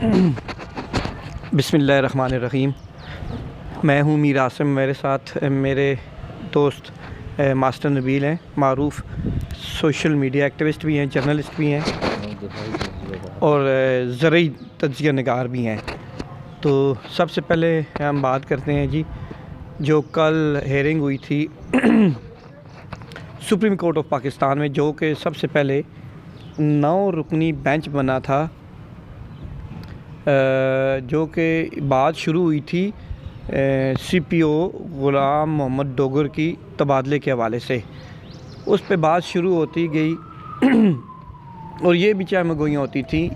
बिस्मिल्लाहिर्रहमानिर्रहीम। मैं हूँ मीर आसिम, मेरे साथ मेरे दोस्त मास्टर नबील हैं, मारूफ़ सोशल मीडिया एक्टिविस्ट भी हैं, जर्नलिस्ट भी हैं और ज़रई तज्ज़िया निगार भी हैं। तो सबसे पहले हम बात करते हैं जी, जो कल हेयरिंग हुई थी सुप्रीम कोर्ट ऑफ पाकिस्तान में, जो कि सबसे पहले 9 रुकनी बेंच बना था, जो कि बात शुरू हुई थी CPO ग़ुलाम मोहम्मद डोगर की तबादले के हवाले से। उस पे बात शुरू होती गई और ये भी चाहे होती थी,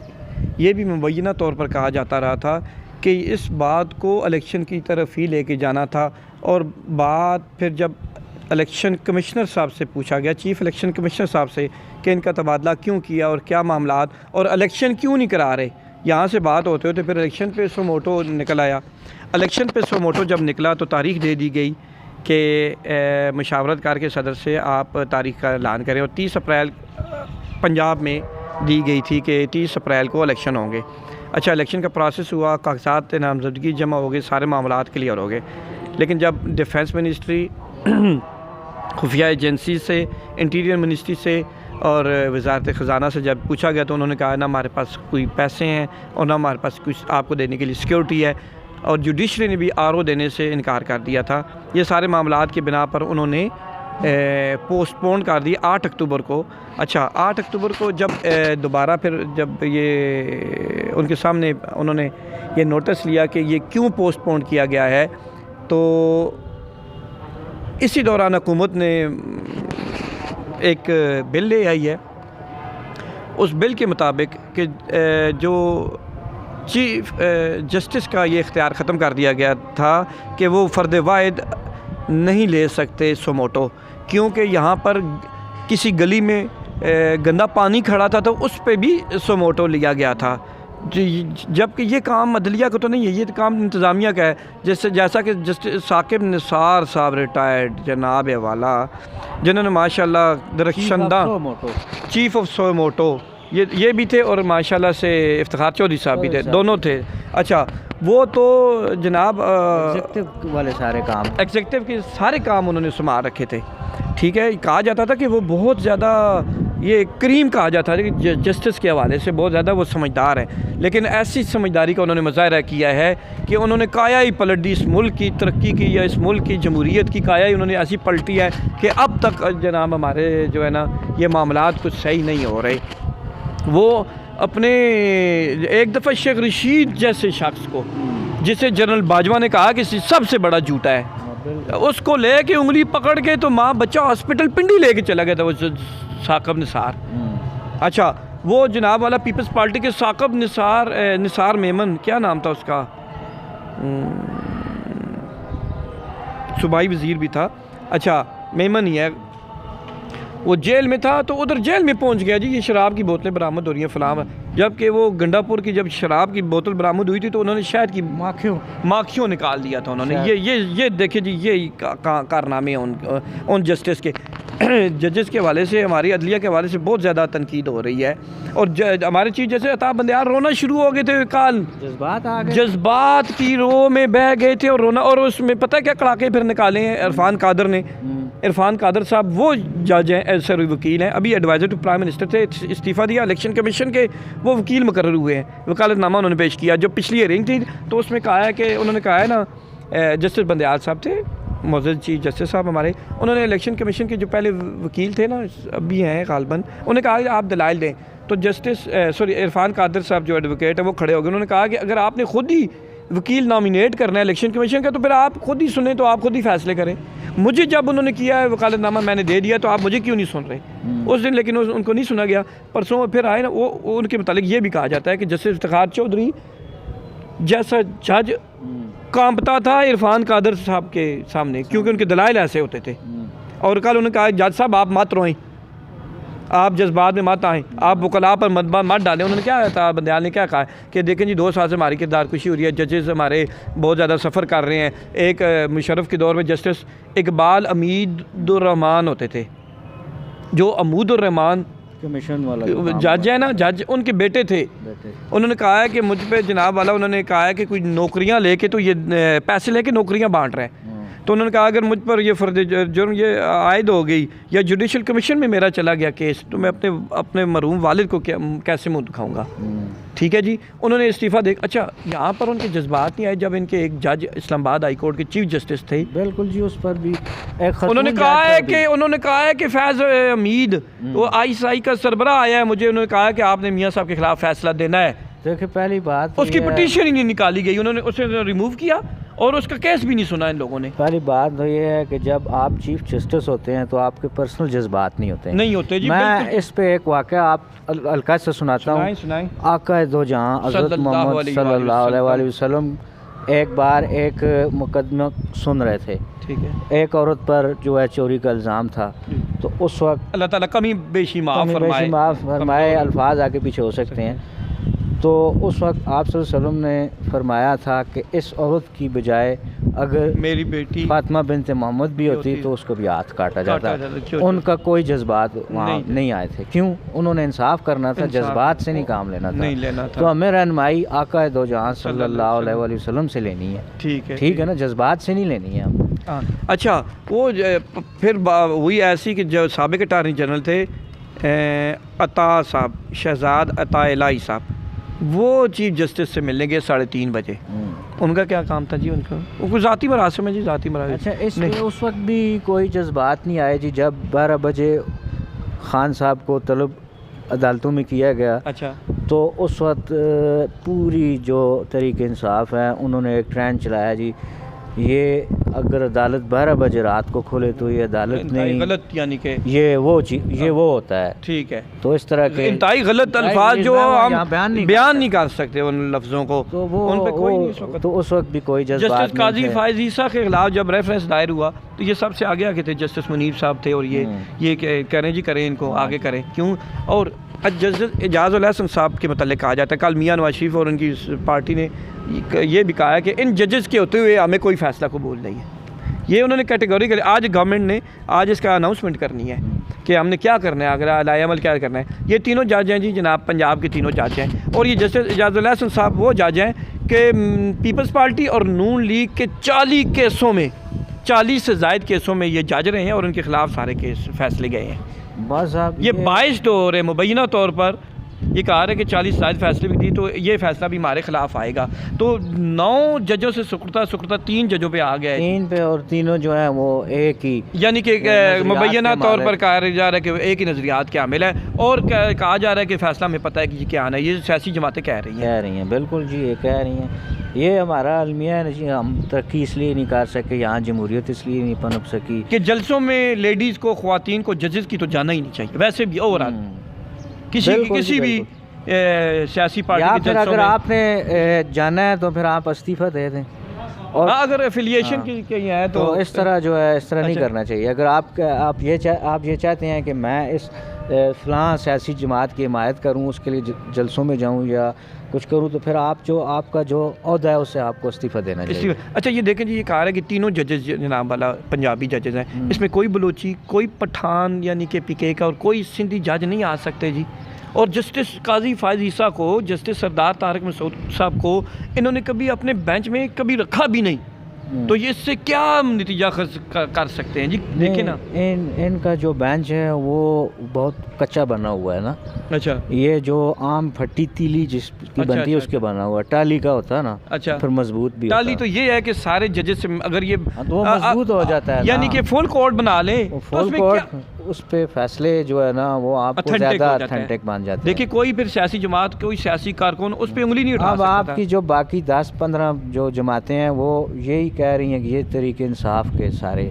ये भी मुबैना तौर पर कहा जाता रहा था कि इस बात को इलेक्शन की तरफ ही लेके जाना था। और बात फिर जब इलेक्शन कमिश्नर साहब से पूछा गया, चीफ़ इलेक्शन कमिश्नर साहब से, कि इनका तबादला क्यों किया और क्या मामलात और इलेक्शन क्यों नहीं करा रहे, यहाँ से बात होते होते फिर इलेक्शन पे सो मोटो निकल आया। इलेक्शन पे सो मोटो जब निकला तो तारीख़ दे दी गई कि मशावरत कार के सदर से आप तारीख़ का ऐलान करें, और 30 अप्रैल पंजाब में दी गई थी कि 30 अप्रैल को इलेक्शन होंगे। अच्छा, इलेक्शन का प्रोसेस हुआ, कागजात नामजदगी जमा हो गए, सारे मामलात क्लियर हो गए। लेकिन जब डिफेंस मिनिस्ट्री, खुफिया एजेंसी से, इंटीरियर मिनिस्ट्री से और वजारत ख़जाना से जब पूछा गया तो उन्होंने कहा ना हमारे पास कोई पैसे हैं और ना हमारे पास कुछ आपको देने के लिए सिक्योरिटी है, और जुडिशरी ने भी RO देने से इनकार कर दिया था। ये सारे मामलात की बिना पर उन्होंने पोस्टपोन कर दी 8 अक्टूबर को। अच्छा, 8 अक्टूबर को जब दोबारा फिर जब ये उनके सामने उन्होंने ये नोटिस लिया कि ये क्यों पोस्टपोन किया गया है, तो इसी दौरान हुकूमत ने एक बिल ले आई है। उस बिल के मुताबिक कि जो चीफ जस्टिस का ये इख्तियार ख़त्म कर दिया गया था कि वो फ़र्द वाहिद नहीं ले सकते सोमोटो, क्योंकि यहाँ पर किसी गली में गंदा पानी खड़ा था तो उस पे भी सोमोटो लिया गया था, जबकि ये काम अदलिया का तो नहीं है, ये काम इंतज़ामिया का है। जैसा कि जस्टिस साकिब निसार साहब रिटायर्ड जनाब वाला, जिन्होंने माशाल्लाह दरख्शंदा चीफ़ ऑफ सोमोटो ये भी थे, और माशाल्लाह से इफ्तिखार चौधरी साहब भी थे, दोनों थे। अच्छा, वो तो जनाब एग्जेक्टिव वाले सारे काम, एग्जेक्टिव के सारे काम उन्होंने संभाल रखे थे। ठीक है, कहा जाता था कि वो बहुत ज़्यादा ये करीम कहा जाता था कि जस्टिस के हवाले से बहुत ज़्यादा वो समझदार हैं, लेकिन ऐसी समझदारी का उन्होंने मुज़ाहरा किया है कि उन्होंने काया ही पलट दी, इस मुल्क की तरक्की की या इस मुल्क की जमहूरियत की काया ही उन्होंने ऐसी पलटी है कि अब तक जनाब हमारे जो है ना ये मामलात कुछ सही नहीं हो रहे। वो अपने एक दफ़ा शेख रशीद जैसे शख्स को, जिसे जनरल बाजवा ने कहा कि सबसे बड़ा झूठा है, उसको ले के उंगली पकड़ के तो माँ बच्चा हॉस्पिटल पिंडी लेके चला गया था वो साकिब निसार। अच्छा, वो जनाब वाला पीपल्स पार्टी के साकिब निसार मेमन, क्या नाम था उसका, सूबाई वज़ीर भी था। अच्छा, मेमन ही है, वो जेल में था, तो उधर जेल में पहुंच गया जी, ये शराब की बोतलें बरामद हो रही हैं फलाम, जबकि वो गंडापुर की जब शराब की बोतल बरामद हुई थी तो उन्होंने शायद की माखियों निकाल दिया था उन्होंने। ये देखिए जी, ये कारनामे उन जस्टिस के जजेस के हवाले से, हमारी अदलिया के हवाले से बहुत ज़्यादा तनकीद हो रही है। और हमारे चीज़ जैसे अता बंदियार रोना शुरू हो गए थे, काल जज्बात की रो में बह गए थे और रोना, और उसमें पता है क्या कड़ाके फिर निकाले हैं इरफान कादर ने। इरफान कादर साहब वो जज हैं, सॉरी वकील हैं, अभी एडवाइज़र टू प्राइम मिनिस्टर थे, इस्तीफ़ा दिया, इलेक्शन कमीशन के वो वकील मुकर्रर हुए हैं, वकालतनामा उन्होंने पेश किया। जो पिछली हेयरिंग थी तो उसमें कहा है कि उन्होंने कहा है ना, जस्टिस बंदियाल साहब थे, मौजूद चीफ जस्टिस साहब हमारे, उन्होंने इलेक्शन कमीशन के जो पहले वकील थे ना, अभी हैं गालबन, उन्होंने कहा कि आप दलाइल दें। तो जस्टिस इरफान कादर साहब जो एडवोकेट है वो खड़े हो गए, उन्होंने कहा कि अगर आपने खुद ही वकील नॉमिनेट करना है इलेक्शन कमीशन का तो फिर आप खुद ही सुने, तो आप खुद ही फैसले करें। मुझे जब उन्होंने किया है वकालतनामा मैंने दे दिया, तो आप मुझे क्यों नहीं सुन रहे उस दिन, लेकिन उनको नहीं सुना गया। परसों फिर आए ना, वो उनके मुतालिक ये भी कहा जाता है कि जस्टिस इफ्तिखार चौधरी जैसा जज कांपता था इरफान कादर साहब के सामने, क्योंकि उनके दलाइल ऐसे होते थे। और कल उन्होंने कहा जज साहब आप मत रोएं, आप जज्बात में मत आएँ, आप वकला पर मत डालें। उन्होंने क्या था, बंदयाल ने क्या कहा कि देखें जी 2 साल से हमारी किरदार खुशी हो रही है, जजेस हमारे बहुत ज़्यादा सफ़र कर रहे हैं। एक मुशर्रफ के दौर में जस्टिस इकबाल अमीदुर्रहमान होते थे, जो अमूदुर्रहमान कमीशन वाला जो काम जज है ना, जज उनके बेटे थे। बेटे उन्होंने कहा है कि मुझ पे जनाब वाला, उन्होंने कहा है कि कोई नौकरियां लेके तो ये पैसे लेके नौकरियां बांट रहे हैं। तो उन्होंने कहा अगर मुझ पर ये फर्द जुर्म ये आयद हो गई या जुडिशल कमीशन में मेरा चला गया केस, तो मैं अपने मरहूम वालिद को कैसे मुंह दिखाऊंगा। ठीक है जी। उन्होंने इस्तीफ़ा दे, अच्छा यहाँ पर उनके जज्बात नहीं आए जब इनके एक जज इस्लामाबाद हाई कोर्ट के चीफ जस्टिस थे, बिल्कुल जी, उस पर भी एक उन्होंने कहा है कि फैज़ हमीद वो ISI का सरबराह आया है मुझे, उन्होंने कहा है कि आपने मियाँ साहब के खिलाफ फैसला देना है। देखिए पहली बात उसकी पिटीशन ही नहीं निकाली गई, उन्होंने उसे रिमूव किया और उसका केस भी नहीं सुना इन लोगों ने। पहली बात तो ये है कि जब आप चीफ जस्टिस होते हैं तो आपके पर्सनल जज्बात नहीं होते हैं। नहीं होते जी। मैं इस पे एक वाक़या आप अलका से सुनाता हूँ। सुनाएं। आका दो जहाँ हज़रत मोहम्मद सल्लल्लाहु अलैहि वसल्लम एक बार एक मुकदमा सुन रहे थे। ठीक है। एक औरत पर जो है चोरी का इल्ज़ाम था, तो उस वक्त अल्लाह ताला कमी बेशी माफ़ फरमाए, अल्फाज आगे पीछे हो सकते हैं। तो उस वक्त आप सल्लल्लाहु अलैहि वसल्लम ने फरमाया था कि इस औरत की बजाय अगर मेरी बेटी फातिमा बिनते मोहम्मद भी होती तो उसको भी हाथ काटा जाता। उनका कोई जज्बात वहाँ नहीं आए थे। क्यों? उन्होंने इंसाफ करना था, जज्बात से नहीं काम लेना था। तो हमें रहनुमाई आका दो जहाँ सल्लल्लाहु अलैहि वसल्लम से लेनी है। ठीक है ना, जज्बात से नहीं लेनी है हम। अच्छा, वो फिर हुई ऐसी कि जो साबिक अटॉर्नी जनरल थे अता साहब, शहजाद अता इलाही साहब, वो चीफ जस्टिस से मिलने गए 3:30 बजे। उनका क्या काम था जी? उनका वो कुछ ज़ाती मरासम है जी, ज़ाती मरासम। अच्छा, इसमें उस वक्त भी कोई जज्बात नहीं आए जी, जब 12 बजे खान साहब को तलब अदालतों में किया गया। अच्छा। तो उस वक्त पूरी जो तरीके इंसाफ है उन्होंने एक ट्रेंड चलाया जी, ये अगर अदालत 12 बजे रात को खोले तो ये अदालत नहीं, गलत, यानी कि ये वो चीज़ ये वो होता है। ठीक है। तो इस तरह के इंतहाई गलत अल्फाज जो हम बयान नहीं कर सकते उन लफ्ज़ों को, तो वो उन पे कोई नहीं। तो उस वक्त भी कोई जज्बात नहीं। जस्टिस काजी फायज़ ईसा के खिलाफ जब रेफरेंस दायर हुआ तो ये सबसे आगे आगे थे, जस्टिस मुनीर साहब थे, और ये करें जी, करें इनको आगे करें। क्यों? और जस्टिस एजाज़ उल हसन साहब के मतलब कहा जाता है, कल मियाँ नवाज शरीफ और उनकी पार्टी ने ये भी कहा है कि इन जजेस के होते हुए हमें कोई फ़ैसला कबूल नहीं है। ये उन्होंने कैटेगरी आज गवर्नमेंट ने आज इसका अनाउंसमेंट करनी है कि हमने क्या करना है, अगर लाएअमल क्या करना है। ये तीनों जज हैं जी जनाब, पंजाब के तीनों जज हैं, और ये जस्टिस एजाज़ उल हसन साहब वो जज हैं कि पीपल्स पार्टी और नून लीग के 40 केसों में, 40 से ज़ायद केसों में ये जज रहे हैं और उनके खिलाफ सारे केस फैसले गए हैं। बस आप ये 22 तौर है, मुबैना तौर पर ये कहा रहे कि 40 शायद फैसले भी दी, तो ये फैसला भी हमारे खिलाफ आएगा। तो 9 जजों से सुकड़ता 3 जजों पे आ गया है, 3 पे, और तीनों जो है वो एक ही, यानी कि मुबैना तौर पर कहा जा रहा है कि एक ही नज़रियात के हामिल है, और कहा जा रहा है कि फ़ैसला हमें पता है कि क्या आना है। ये सियासी जमातें कह रही हैं। बिल्कुल जी, ये कह रही हैं। ये हमारा अलमिया है जी, हम तरक्की इसलिए नहीं कर सके, यहाँ जमहूरियत इसलिए नहीं पनप सकी कि जलसों में लेडीज़ को, ख्वातीन को, जजेस की तो जाना ही नहीं चाहिए वैसे भी, ओवरऑल किसी भी सियासी पार्टी के जलसों अगर आपने जाना है तो फिर आप इस्तीफ़ा दे दें, और अगर एफिलिएशन की है तो इस तरह जो है इस तरह नहीं करना चाहिए। अगर आप ये चाहते हैं कि मैं इस फ़लाँ सियासी जमात की हिमायत करूं, उसके लिए जलसों में जाऊं या कुछ करूं, तो फिर आपका जो ओहदा है उससे आपको इस्तीफ़ा देना चाहिए। अच्छा, ये देखें जी, ये कहा है कि तीनों जजेस जनाब वाला पंजाबी जजेस हैं, इसमें कोई बलोची, कोई पठान यानी कि PK का, और कोई सिंधी जज नहीं आ सकते जी। और जस्टिस काजी फायज़ ईसा को, जस्टिस सरदार तारक मसूद साहब को इन्होंने कभी अपने बेंच में कभी रखा भी नहीं, तो ये इससे क्या नतीजा कर सकते हैं जी? देखिए ना, इनका जो बेंच है वो बहुत कच्चा बना हुआ है ना। अच्छा। ये जो आम फट्टी तीली जिसकी बनती है उसके बना हुआ, टाली का होता है ना। अच्छा। फिर मजबूत भी टाली तो ये है कि सारे जजेस से अगर ये तो मजबूत हो जाता है, यानी कि फुल कोर्ट बना लें, फुल कोर्ट, उस पे फैसले जो है ना वो आपको ज़्यादा ऑथेंटिक मान जाते हैं। देखिए, कोई फिर सियासी जमात, कोई सियासी कारकुन उस पे उंगली नहीं उठा सकता। अब आपकी जो बाकी 10-15 जो जमातें हैं वो यही कह रही हैं कि ये तरीके इंसाफ के सारे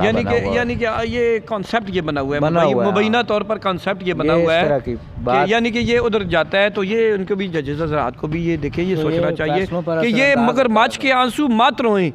यानी कि ये कॉन्सेप्ट ये बना हुआ है, मुबैना तौर पर कॉन्सेप्ट ये बना हुआ है, यानी कि ये उधर जाता है तो ये उनको भी जजेस हज़रात को भी ये देखे, ये सोचना चाहिए कि ये मगरमच्छ के आंसू मत रोएं,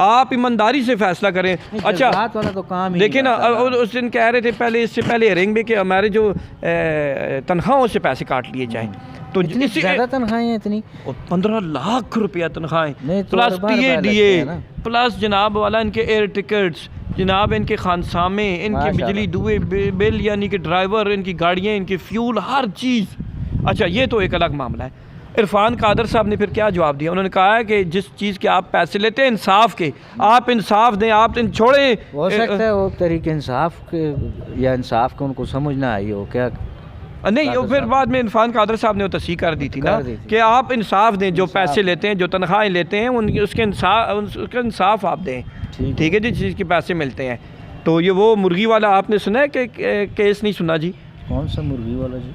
आप ईमानदारी से फैसला करें। अच्छा, वाला तो काम देखिए ना, उस दिन कह रहे थे इससे पहले हेयरिंग में कि हमारे जो तनख्वाहों से पैसे काट लिए जाएं, तो इतनी ज़्यादा तनख्वाहें हैं, इतनी 15 लाख रुपया तनख्वाहें, तो प्लस TADA, प्लस जनाब वाला इनके एयर टिकट्स, जनाब इनके खानसामे, इनके बिजली दुए बिल, यानी कि ड्राइवर, इनकी गाड़ियाँ, इनके फ्यूल, हर चीज़। अच्छा, ये तो एक अलग मामला है। इरफान कादर साहब ने फिर क्या जवाब दिया? उन्होंने कहा है कि जिस चीज़ के आप पैसे लेते हैं इंसाफ के, आप इंसाफ दें, आप इन छोड़ें। हो सकता है वो तरीके इंसाफ के या इंसाफ को उनको समझ ना आई हो क्या? नहीं, वो फिर बाद में इरफान कादर साहब ने वो तस्दीक कर दी थी ना कि आप इंसाफ दें, जो पैसे लेते हैं, जो तनख्वाहें लेते हैं, उनकी उसका इंसाफ आप दें। ठीक है जी, चीज़ के पैसे मिलते हैं। तो ये वो मुर्गी वाला आपने सुना है कि केस नहीं सुना जी? कौन सा मुर्गी वाला जी?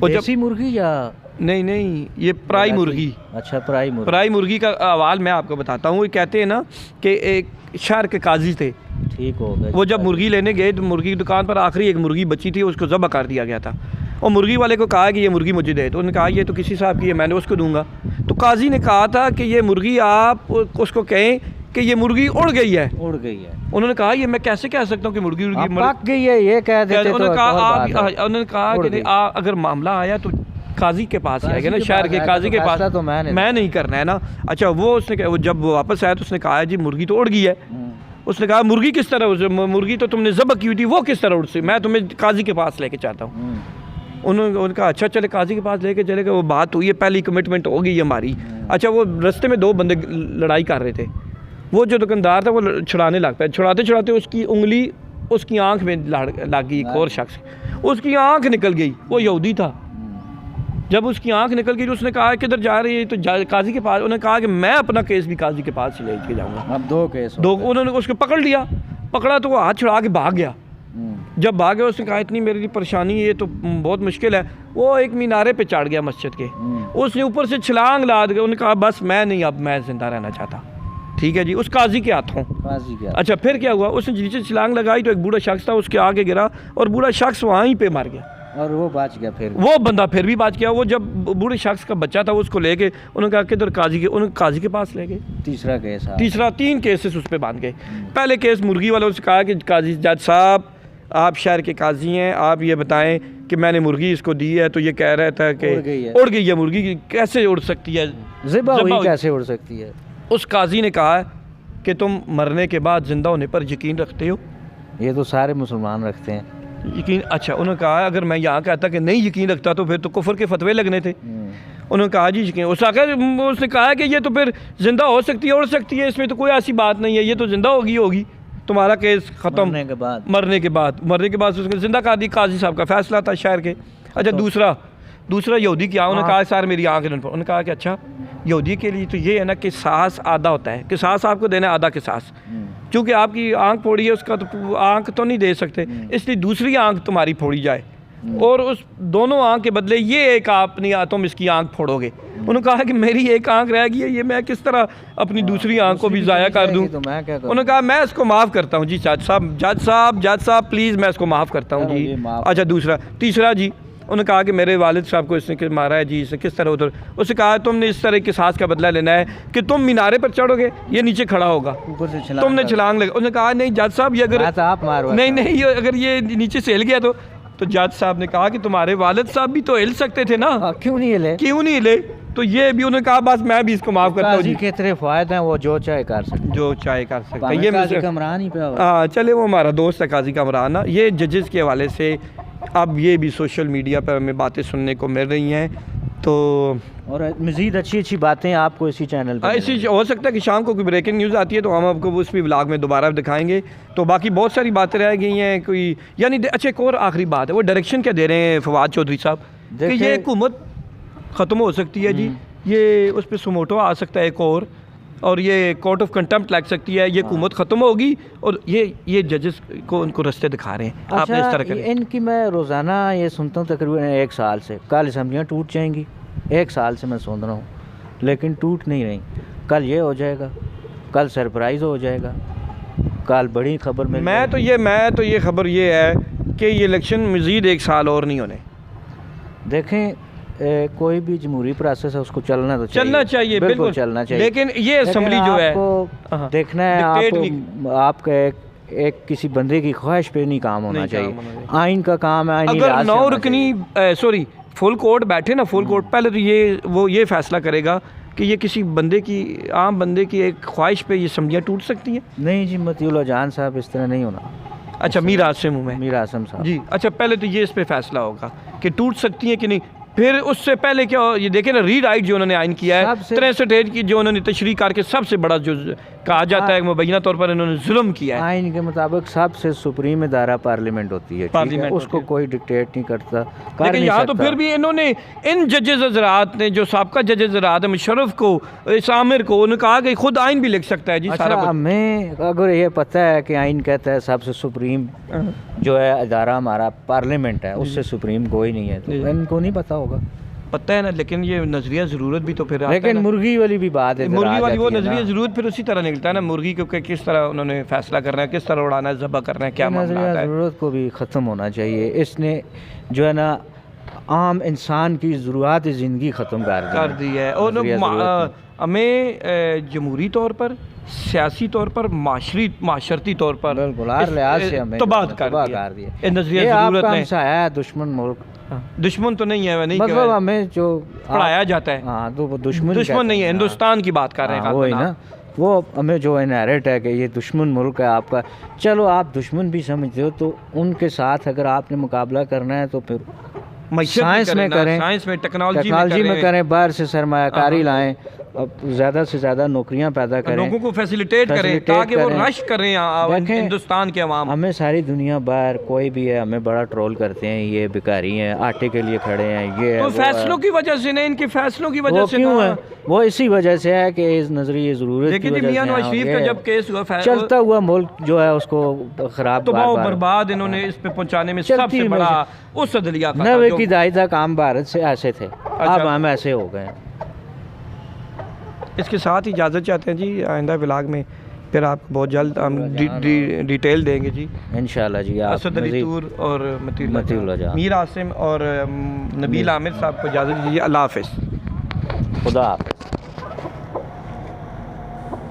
देसी मुर्गी या नहीं, ये प्राई मुर्गी। अच्छा, प्राई मुर्गी का अहवाल मैं आपको बताता हूँ। वो कहते हैं ना कि एक शहर के काजी थे, ठीक हो गया, वो जब मुर्गी लेने गए तो मुर्गी की दुकान पर आखिरी एक मुर्गी बची थी, उसको ज़ब्ह कर दिया गया था। और मुर्गी वाले को कहा कि ये मुर्गी मुझे दे, तो उन्होंने कहा ये तो किसी साहब की है, मैंने उसको दूंगा। तो काजी ने कहा था कि ये मुर्गी आप उसको कहें कि ये मुर्गी उड़ गई है। उन्होंने कहा ये मैं कैसे कह सकता हूँ कि मुर्गी पक गई है, ये कह देते। उन्होंने कहा कि अगर मामला आया तो काजी के पास आएगा ना, शहर के काजी के पास, तो मैं नहीं करना है ना। अच्छा, वो उसने कहा, वो जब वापस आया तो उसने कहा जी मुर्गी तो उड़ गई है। उसने कहा मुर्गी किस तरह, मुर्गी तो तुमने ज़ब्ह की हुई थी, वो किस तरह उड़ सी, मैं तुम्हें काजी के पास लेके चाहता हूँ। उन्होंने कहा अच्छा चले काजी के पास लेके चले गए। वो बात हुई है, पहली कमिटमेंट हो गई हमारी। अच्छा, वो रास्ते में दो बंदे लड़ाई कर रहे थे। वो जो दुकानदार था वो छुड़ाने लग पाया, छुड़ाते छुड़ाते उसकी उंगली उसकी आँख में लग गई। एक और शख्स, उसकी आँख निकल गई। वो यहूदी था। जब उसकी आंख निकल गई तो उसने कहा किधर जा रही है, तो काजी के पास। उन्होंने कहा कि मैं अपना केस भी काजी के पास लेके जाऊंगा। अब दो केस, उन्होंने उसको पकड़ लिया। पकड़ा तो वो हाथ छुड़ा के भाग गया। जब भाग गया उसने कहा इतनी मेरे लिए परेशानी, ये तो बहुत मुश्किल है। वो एक मीनारे पे चढ़ गया मस्जिद के, उसने ऊपर से छलांग लाद गया। उन्होंने कहा बस मैं नहीं, अब मैं जिंदा रहना चाहता। ठीक है जी, उस काजी के हाथों। अच्छा, फिर क्या हुआ? उसने नीचे छलांग लगाई तो एक बूढ़ा शख्स था, उसके आगे गिरा और बूढ़ा शख्स वहीं पे मर गया और वो बच गया। फिर वो बंदा फिर भी बच गया। वो जब बूढ़े शख्स का बच्चा था उसको लेके उन्होंने कहा किधर काजी के, उन्होंने काजी के पास ले गए। तीसरा 3 केसेस उस पर बांध गए। पहले केस मुर्गी वालों से कहा कि काजी जज साहब आप शहर के काजी हैं, आप ये बताएं कि मैंने मुर्गी इसको दी है तो ये कह रहा था कि उड़ गई है मुर्गी, कैसे उड़ सकती है, कैसे उड़ सकती है? उस काजी ने कहा कि तुम मरने के बाद जिंदा होने पर यकीन रखते हो? ये तो सारे मुसलमान रखते हैं यकीन। अच्छा, उन्होंने कहा अगर मैं यहाँ कहता कि नहीं यकीन रखता तो फिर तो कुफर के फतवे लगने थे। उन्होंने कहा जी यकीन। उसने कहा कि ये तो फिर जिंदा हो सकती है, उड़ सकती है, इसमें तो कोई ऐसी बात नहीं है, ये तो जिंदा होगी तुम्हारा केस ख़त्म मरने के बाद उसने जिंदा कर दी। काजी साहब का फैसला था शहर के। अच्छा, दूसरा यहूदी क्या, उन्होंने कहा सर मेरी आँख। उन्होंने कहा कि अच्छा यहूदी के लिए तो ये है ना कि सास आधा होता है, कि सास आपको देना है आधा के सास, क्योंकि आपकी आंख फोड़ी है, उसका तो आंख तो नहीं दे सकते, इसलिए दूसरी आंख तुम्हारी फोड़ी जाए और उस दोनों आंख के बदले ये एक अपनी तुम इसकी आंख फोड़ोगे। उन्होंने कहा कि मेरी एक आंख रह गई है, ये मैं किस तरह अपनी दूसरी आंख को भी ज़ाया कर दूं? तो मैं क्या करूं? उन्होंने कहा मैं इसको माफ़ करता हूं जी जज साहब प्लीज़ मैं इसको माफ़ करता हूं जी। अच्छा, तीसरा जी, उन्होंने कहा कि मेरे वालिद साहब को इसने मारा है जी, इसे किस तरह उधर। उसने कहा तुमने इस तरह के सास का बदला लेना है कि तुम मीनारे पर चढ़ोगे, ये नीचे खड़ा होगा, तुमने छलांग लगा। उन्होंने कहा नहीं जज साहब, ये अगर आप मारो नहीं अगर ये नीचे से हिल गया तो जज साहब ने कहा कि तुम्हारे वालिद साहब भी तो हिल सकते थे ना, क्यों नहीं हिले? तो ये भी उन्होंने कहा बस मैं भी इसको माफ़ करता हूँ जी। कितने फ़ायदे हैं, वो जो चाहे कर सकते ये काजी कमरान ही पे। हाँ चले, वो हमारा दोस्त है काजी कमरान ना। ये जजेस के हवाले से अब ये भी सोशल मीडिया पर हमें बातें सुनने को मिल रही हैं, तो और मज़ीद अच्छी बातें आपको इसी चैनल पर ऐसी हो सकता है कि शाम को कोई ब्रेकिंग न्यूज़ आती है तो हम आपको उस भी व्लॉग में दोबारा दिखाएंगे। तो बाकी बहुत सारी बातें रह गई हैं कोई, यानी अच्छा एक और आखिरी बात है, वो डायरेक्शन क्या दे रहे हैं फवाद चौधरी साहब कि ये हुकूमत ख़त्म हो सकती है जी, ये उस पर सुमोटो आ सकता है एक और ये कोर्ट ऑफ कंटेम्प्ट लग सकती है, ये हुकूमत ख़त्म होगी और ये जजेस को उनको रास्ते दिखा रहे हैं। अच्छा, आपने इस तरह के इनकी मैं रोज़ाना ये सुनता हूँ तकरीबन 1 साल से, कल असम्बलियाँ टूट जाएंगी, 1 साल से मैं सुन रहा हूँ लेकिन टूट नहीं रही। कल ये हो जाएगा, कल सरप्राइज़ हो जाएगा, कल बड़ी खबर में मैं तो ये खबर ये है कि ये इलेक्शन मज़ीद 1 साल और नहीं होने। देखें कोई भी जमहूरी प्रोसेस है उसको चलना चाहिए, बिल्कुल चलना चाहिए, लेकिन ये असेंबली जो है देखना है आपका एक किसी बंदे की ख्वाहिश पे नहीं काम होना चाहिए। आइन का काम है, अगर 9 रुकनी फुल कोर्ट बैठे ना, फुल कोर्ट पहले तो ये फैसला करेगा कि ये किसी बंदे की, आम बंदे की एक ख्वाहिश पे ये समझियाँ टूट सकती हैं? नहीं जी, मतीउल्लाह जान साहब इस तरह नहीं होना। अच्छा, मीर आसिम हूँ मैं। मीर आसिम साहब जी, अच्छा, पहले तो ये इस पे फैसला होगा कि टूट सकती हैं कि नहीं। फिर उससे पहले क्या ये देखें ना, रीराइट जो उन्होंने आइन किया है 63 एज की, जो उन्होंने तशरीह करके सबसे बड़ा जो कहा जाता है मुबैना तौर पर इन्होंने जुल्म किया है। आइन के मुताबिक सबसे सुप्रीम इदारा पार्लियामेंट होती है, पार्लियामेंट उसको कोई डिक्टेट नहीं करता, लेकिन यहाँ तो फिर भी इन्होंने इन जजेस हजरात ने, जो साबका जजेस हजरात है, मुशर्रफ को, इस आमिर को, उन्होंने कहा कि खुद आइन भी लिख सकता है जी। अच्छा, सारा हमें अगर ये पता है कि आइन कहता है सबसे सुप्रीम जो है इदारा हमारा पार्लियामेंट है, उससे सुप्रीम कोई नहीं है, तो इनको नहीं पता होगा। पता है ना, लेकिन ये नजरिया ज़रूरत भी तो फिर आता लेकिन है ना। मुर्गी वाली भी बात है, मुर्गी वाली वो नजरिया ज़रूरत फिर उसी तरह निकलता है ना, मुर्गी को किस तरह उन्होंने फैसला करना है, किस तरह उड़ाना है, ज़बह करना है, क्या मामला है। ज़रूरत को भी ख़त्म होना चाहिए। इसने जो है ना आम इंसान की ज़रूरत ज़िंदगी ख़त्म कर दी है। और हमें जमहूरी तौर पर, सियासी तौर पर, माशरती तौर पर हर लिहाज से हमें तबाह कर दिया। नजरिया ज़रूरत है दुश्मन मुल्क, दुश्मन तो नहीं है, नहीं मतलब हमें जो पढ़ाया जाता है, हाँ, तो वो दुश्मन नहीं है, हिंदुस्तान की बात कर रहे हैं। वही ना, वो हमें जो इनहेरिट है कि ये दुश्मन मुल्क है आपका, चलो आप दुश्मन भी समझते हो, तो उनके साथ अगर आपने मुकाबला करना है तो फिर साइंस में करें, साइंस में, टेक्नोलॉजी में करें, बाहर से सरमायाकारी लाएं, अब ज़्यादा से ज़्यादा नौकरियां पैदा करें, लोगों को फैसिलिटेट करें ताकि वो रश करें हिंदुस्तान के अवाम। हमें सारी दुनिया बाहर कोई भी है हमें बड़ा ट्रोल करते हैं, ये भिखारी हैं, आटे के लिए खड़े हैं, ये तो फैसलों की वजह से नहीं, इनके फैसलों की वजह से क्यों है, वो इसी वजह से है कि इस नजरिए ज़रूरत की वजह से। नवाज शरीफ का जब केस हुआ, चलता हुआ मुल्क जो है उसको खराब बर्बाद इन्होंने इस पे पहुंचाने में सबसे बड़ा उस अदलिया का 90 की दहाई तक आम भारत से ऐसे थे, अब हम ऐसे हो गए हैं। इसके साथ ही इजाज़त चाहते हैं जी, आइंदा व्लॉग में फिर आपको बहुत जल्द हम डिटेल देंगे जी इंशाल्लाह जी। असद अली तूर और मतीउल्लाह, मीर आसिम और नबील आमिर साहब को इजाज़त दीजिए। अल्लाह हाफ़िज़, खुदा हाफ़िज़।